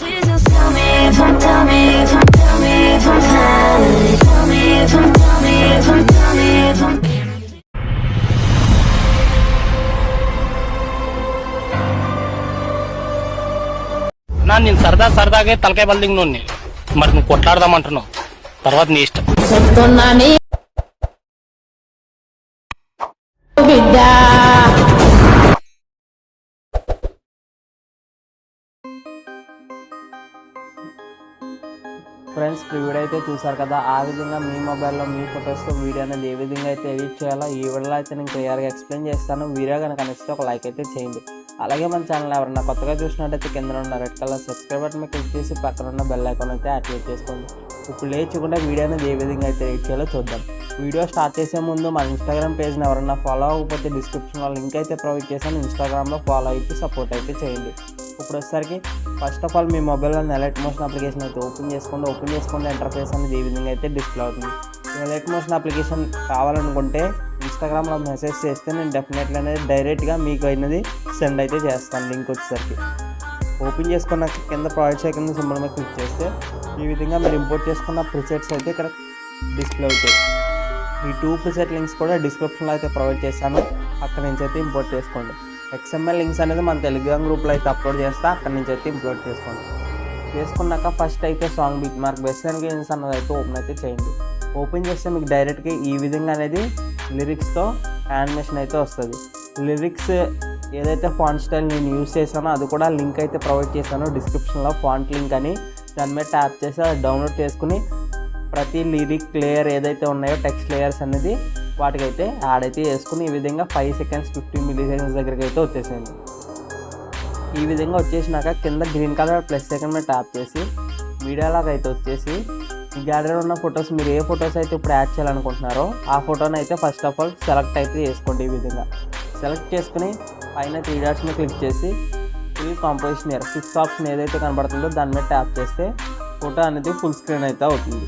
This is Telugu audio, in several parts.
Please just tell me if I'm, tell me if I'm, tell me if I'm fine. Tell me if I'm, tell me if I'm, tell me if I'm. నేను సరదాగే తలకాయ బల్దింగ్ నోన్ని మరి నువ్వు కొట్లాడదామంటున్నావు తర్వాత నీ ఇష్టం ఫ్రెండ్స్, వీడియో అయితే చూసారు కదా. ఆ విధంగా మీ మొబైల్లో మీ ఫొటోస్తో వీడియో అనేది ఏ విధంగా అయితే ఎడిట్ చేయాలో ఈ వీడియోలో అయితే నేను క్లియర్గా ఎక్స్ప్లెయిన్ చేస్తాను. వీడియో కనుక నచ్చితే ఒక లైక్ అయితే చేయండి. అలాగే మన ఛానల్ ఎవరైనా కొత్తగా చూసినట్టయితే కింద ఉన్న రెడ్ కలర్ సబ్స్క్రైబ్ బటన్ మీద క్లిక్ చేసి పక్కన ఉన్న బెల్ ఐకాన్ అయితే యాక్టివేట్ చేసుకోండి. ఇప్పుడు లేచకుండా వీడియో అనేది ఏ విధంగా అయితే ఎడిట్ చేయాలో చూద్దాం. వీడియో స్టార్ట్ చేసే ముందు మన ఇన్స్టాగ్రామ్ పేజ్ని ఎవరైనా ఫాలో అవ్వకపోతే డిస్క్రిప్షన్లో లింక్ అయితే ప్రొవైడ్ చేశాను. ఇన్స్టాగ్రామ్లో ఫాలో అయితే సపోర్ట్ అయితే చేయండి. ఇప్పుడు వచ్చేసరికి ఫస్ట్ ఆఫ్ ఆల్ మీ మొబైల్లో ఎలర్ట్ మోషన్ అప్లికేషన్ అయితే ఓపెన్ చేసుకోండి. ఇంటర్ఫేస్ అనేది ఈ విధంగా అయితే డిస్ప్లే అవుతుంది. ఎలర్ట్ మోషన్ అప్లికేషన్ కావాలనుకుంటే ఇన్స్టాగ్రామ్లో మెసేజ్ చేస్తే నేను డెఫినెట్లీ అనేది డైరెక్ట్గా మీకు అయినది సెండ్ అయితే చేస్తాను. లింక్ వచ్చేసరికి ఓపెన్ చేసుకున్నాక కింద ప్రొవైడ్ చేయకుండా సింబల్ మీద క్లిక్ చేస్తే ఈ విధంగా మీరు ఇంపోర్ట్ చేసుకున్న ప్రిసెట్స్ అయితే ఇక్కడ డిస్ప్లే అవుతాయి. ఈ 2 ప్రిసెట్ లింక్స్ కూడా డిస్క్రిప్షన్లో అయితే ప్రొవైడ్ చేశాను. అక్కడ నుంచి అయితే ఇంపోర్ట్ చేసుకోండి. XML లింక్స్ అనేది మన టెలిగ్రామ్ గ్రూప్లో అయితే అప్లోడ్ చేస్తా. అక్కడి నుంచి అయితే ఇంపోర్ట్ చేసుకున్నాక ఫస్ట్ అయితే song bit mark best games అన్నది అయితే ఓపెన్ అయితే చేయండి. ఓపెన్ చేస్తే మీకు డైరెక్ట్గా ఈ విధంగా అనేది లిరిక్స్తో యానిమేషన్ అయితే వస్తుంది. లిరిక్స్ ఏదైతే ఫాంట్ స్టైల్ నేను యూజ్ చేశానో అది కూడా లింక్ అయితే ప్రొవైడ్ చేశాను డిస్క్రిప్షన్లో, ఫాంట్ లింక్ అని. దాని మీద ట్యాప్ చేసి అది డౌన్లోడ్ చేసుకుని ప్రతి లిరిక్ లేయర్ ఏదైతే ఉన్నాయో టెక్స్ట్ లేయర్స్ అనేది వాటికైతే యాడ్ అయితే చేసుకుని ఈ విధంగా 5 seconds 15 milliseconds దగ్గరికి అయితే వచ్చేసింది. ఈ విధంగా వచ్చేసినాక కింద గ్రీన్ కలర్ ప్లస్ సెకండ్ మీద ట్యాప్ చేసి మీడియాలాగా అయితే వచ్చేసి ఈ గ్యాలరీలో ఉన్న ఫొటోస్ మీరు ఏ ఫొటోస్ అయితే ఇప్పుడు యాడ్ చేయాలనుకుంటున్నారో ఆ ఫోటోని అయితే ఫస్ట్ ఆఫ్ ఆల్ సెలెక్ట్ అయితే చేసుకోండి. ఈ విధంగా సెలెక్ట్ చేసుకుని పైన 3 dots మీద క్లిక్ చేసి ఫుల్ కాంపోజిషన్ ఇయర్ 6 ఆప్షన్ ఏదైతే కనబడుతుందో దాని మీద ట్యాప్ చేస్తే ఫోటో అనేది ఫుల్ స్క్రీన్ అయితే అవుతుంది.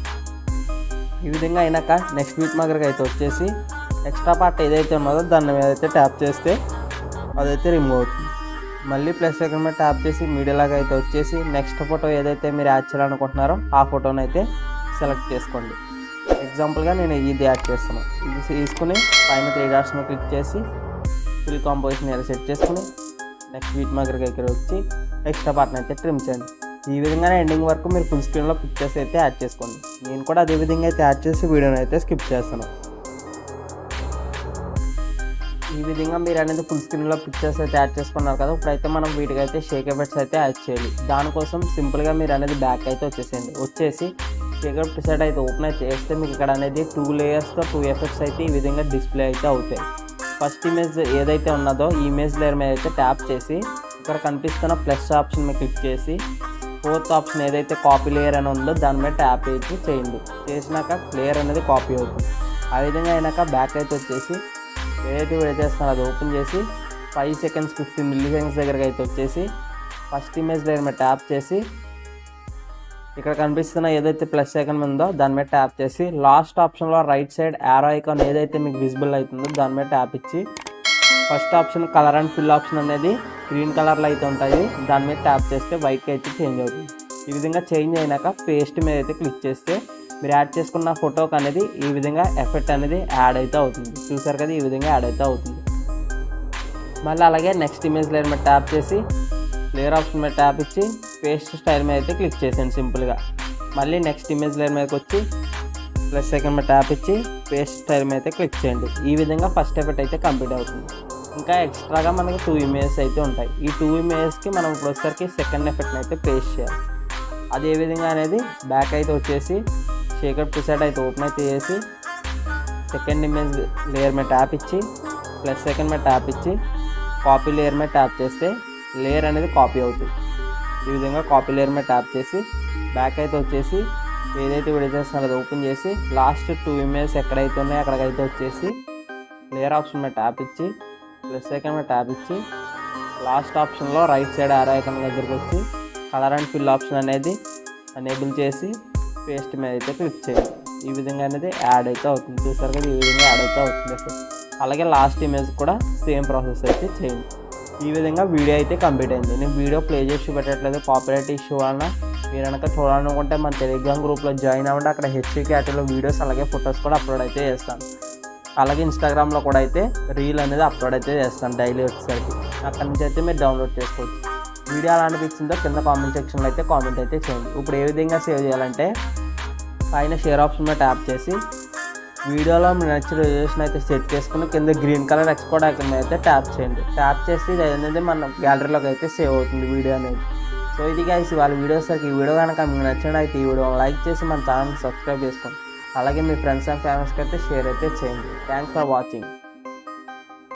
ఈ విధంగా అయినాక నెక్స్ట్ బీట్ మార్కర్కి అయితే వచ్చేసి ఎక్స్ట్రా పార్ట్ ఏదైతే ఉన్నదో దాని మీద అయితే ట్యాప్ చేస్తే అదైతే రిమూవ్ అవుతుంది. మళ్ళీ ప్లస్ సెకండ్ మీద ట్యాప్ చేసి మీడియాలాగా అయితే వచ్చేసి నెక్స్ట్ ఫోటో ఏదైతే మీరు యాడ్ చేయాలనుకుంటున్నారో ఆ ఫోటోని అయితే సెలెక్ట్ చేసుకోండి. ఎగ్జాంపుల్గా నేను ఇది యాడ్ చేస్తాను. ఇది తీసుకుని పైన 3 dots మీద క్లిక్ చేసి ఫుల్ కాంపోజిషన్ ఏరియా సెట్ చేసుకుని నెక్స్ట్ బీట్ మార్కర్కి అయితే వచ్చి ఎక్స్ట్రా పార్ట్ని అయితే ట్రిమ్ చేయండి. ఈ విధంగానే ఎండింగ్ వరకు మీరు ఫుల్ స్క్రీన్లో పిక్చర్స్ అయితే యాడ్ చేసుకోండి. నేను కూడా అదే విధంగా అయితే యాడ్ చేసి వీడియోని అయితే స్కిప్ చేస్తాను. ఈ విధంగా మీరు అనేది ఫుల్ స్క్రీన్లో పిక్చర్స్ అయితే యాడ్ చేసుకున్నారు కదా. ఇప్పుడైతే మనం వీటికైతే షేక్ ఎఫెక్ట్స్ అయితే యాడ్ చేయాలి. దానికోసం సింపుల్గా మీరు అనేది బ్యాక్ అయితే వచ్చేసి షేక్ ఎఫెక్ట్ ప్రిసెట్ అయితే ఓపెన్ అయితే చేస్తే మీకు ఇక్కడ అనేది 2 layers-తో 2 effects అయితే ఈ విధంగా డిస్ప్లే అయితే అవుతాయి. ఫస్ట్ ఇమేజ్ ఏదైతే ఉన్నదో ఈ ఇమేజ్ లేయర్ మీద అయితే ట్యాప్ చేసి ఇక్కడ కనిపిస్తున్న ప్లస్ ఆప్షన్ మీద క్లిక్ చేసి 4th ఆప్షన్ ఏదైతే కాపీ లేయర్ అని ఉందో దాని మీద ట్యాప్ అయితే చేయండి. చేసినాక లేయర్ అనేది కాపీ అవుతుంది. ఆ విధంగా అయినాక బ్యాక్ అయితే వచ్చేసి ఏదైతే వీడియో చేస్తున్నారో అది ఓపెన్ చేసి 5 seconds 15 milliseconds దగ్గరికి అయితే వచ్చేసి ఫస్ట్ ఇమేజ్ లేయర్ మీద ట్యాప్ చేసి ఇక్కడ కనిపిస్తున్న ఏదైతే ప్లస్ ఐకాన్ ఉందో దాని మీద ట్యాప్ చేసి లాస్ట్ ఆప్షన్లో రైట్ సైడ్ యారో ఐకాన్ ఏదైతే మీకు విజిబుల్ అవుతుందో దాని మీద ట్యాప్ ఇచ్చి first option colour and fill option అనేది గ్రీన్ కలర్లో అయితే ఉంటాయి. దాని మీద ట్యాప్ చేస్తే వైట్కి అయితే చేంజ్ అవుతుంది. ఈ విధంగా చేంజ్ అయినాక పేస్ట్ మీద అయితే క్లిక్ చేస్తే మీరు యాడ్ చేసుకున్న ఫోటోకి అనేది ఈ విధంగా ఎఫెక్ట్ అనేది యాడ్ అయితే అవుతుంది. చూసారు కదా, ఈ విధంగా యాడ్ అయితే అవుతుంది. మళ్ళీ అలాగే నెక్స్ట్ ఇమేజ్ లేయర్ మీద ట్యాప్ చేసి లేయర్ ఆప్షన్ మీద ట్యాప్ ఇచ్చి పేస్ట్ స్టైల్ మీద అయితే క్లిక్ చేసేయండి సింపుల్గా. మళ్ళీ నెక్స్ట్ ఇమేజ్ లేయర్ మీదకి వచ్చి ప్లస్ సెకండ్ మీద ట్యాప్ ఇచ్చి పేస్ట్ స్టైల్ మీద అయితే క్లిక్ చేయండి. ఈ విధంగా ఫస్ట్ ఎఫెక్ట్ అయితే కంప్లీట్ అవుతుంది. ఇంకా ఎక్స్ట్రాగా మనకి 2 images అయితే ఉంటాయి. ఈ 2 imagesకి మనం ఇప్పుడు వచ్చేసరికి సెకండ్ ఎఫెక్ట్ని అయితే పేస్ట్ చేయాలి. అదే విధంగా అనేది బ్యాక్ అయితే వచ్చేసి షేకర్ ప్రిసెట్ అయితే ఓపెన్ అయితే చేసి సెకండ్ ఇమేజ్ లేయర్ మీద ట్యాప్ ఇచ్చి ప్లస్ సెకండ్ మీద ట్యాప్ ఇచ్చి కాపీ లేయర్ మీద ట్యాప్ చేస్తే లేయర్ అనేది కాపీ అవుతుంది. ఈ విధంగా కాపీ లేయర్ మీద ట్యాప్ చేసి బ్యాక్ అయితే వచ్చేసి ఏదైతే వీడియో చేస్తున్నారో అది ఓపెన్ చేసి లాస్ట్ 2 images ఎక్కడైతే ఉన్నాయో అక్కడికైతే వచ్చేసి లేయర్ ఆప్షన్ మీద ట్యాప్ ఇచ్చి ప్లస్ సెకండ్ మీద ట్యాప్ ఇచ్చి లాస్ట్ ఆప్షన్లో రైట్ సైడ్ యారో ఐకాన్ దగ్గరికి వచ్చి కలర్ అండ్ ఫిల్ ఆప్షన్ అనేది ఎనేబుల్ చేసి పేస్ట్ మీద అయితే క్లిక్ చేయండి. ఈ విధంగా అనేది యాడ్ అయితే అవుతుంది. చూసారు కదా, ఈ విధంగా యాడ్ అయితే అవుతుంది. అలాగే లాస్ట్ ఇమేజ్ కూడా సేమ్ ప్రాసెస్ అయితే చేయండి. ఈ విధంగా వీడియో అయితే కంప్లీట్ అయింది. నేను వీడియో ప్లే చేసి పెట్టట్లేదు కాపీరైట్ ఇష్యూ వలన. మీరు కనుక చూడాలనుకుంటే మన టెలిగ్రామ్ గ్రూప్లో జాయిన్ అవ్వండి. అక్కడ హెచ్డి క్యాటలో వీడియోస్ అలాగే ఫొటోస్ కూడా అప్లోడ్ అయితే చేస్తాను. అలాగే ఇన్స్టాగ్రామ్లో కూడా అయితే రీల్ అనేది అప్లోడ్ అయితే చేస్తాను డైలీ వచ్చేసరికి. అక్కడి నుంచి అయితే మీరు డౌన్లోడ్ చేసుకోవచ్చు. వీడియో ఎలా అనిపించిందో కింద కామెంట్ సెక్షన్లో అయితే కామెంట్ అయితే చేయండి. ఇప్పుడు ఏ విధంగా సేవ్ చేయాలంటే పైన షేర్ ఆప్షన్ మీద ట్యాప్ చేసి వీడియోలో మీరు నచ్చిన రిజల్యూషన్ అయితే సెట్ చేసుకుని కింద గ్రీన్ కలర్ ఎక్స్పోర్ట్ ఐకాన్ మీద అయితే ట్యాప్ చేయండి. ట్యాప్ చేసి ఇది అనేది మన గ్యాలరీలోకి అయితే సేవ్ అవుతుంది వీడియో అనేది. సో ఇది గైస్ వాళ్ళ వీడియోసరికి. ఈ వీడియో కనుక మీకు నచ్చినట్లయితే ఈ వీడియో లైక్ చేసి మన ఛానల్ని సబ్స్క్రైబ్ చేసుకోండి. అలాగే మీ ఫ్రెండ్స్ అండ్ ఫ్యామిలీస్కి అయితే షేర్ అయితే చేయండి. Thanks for watching.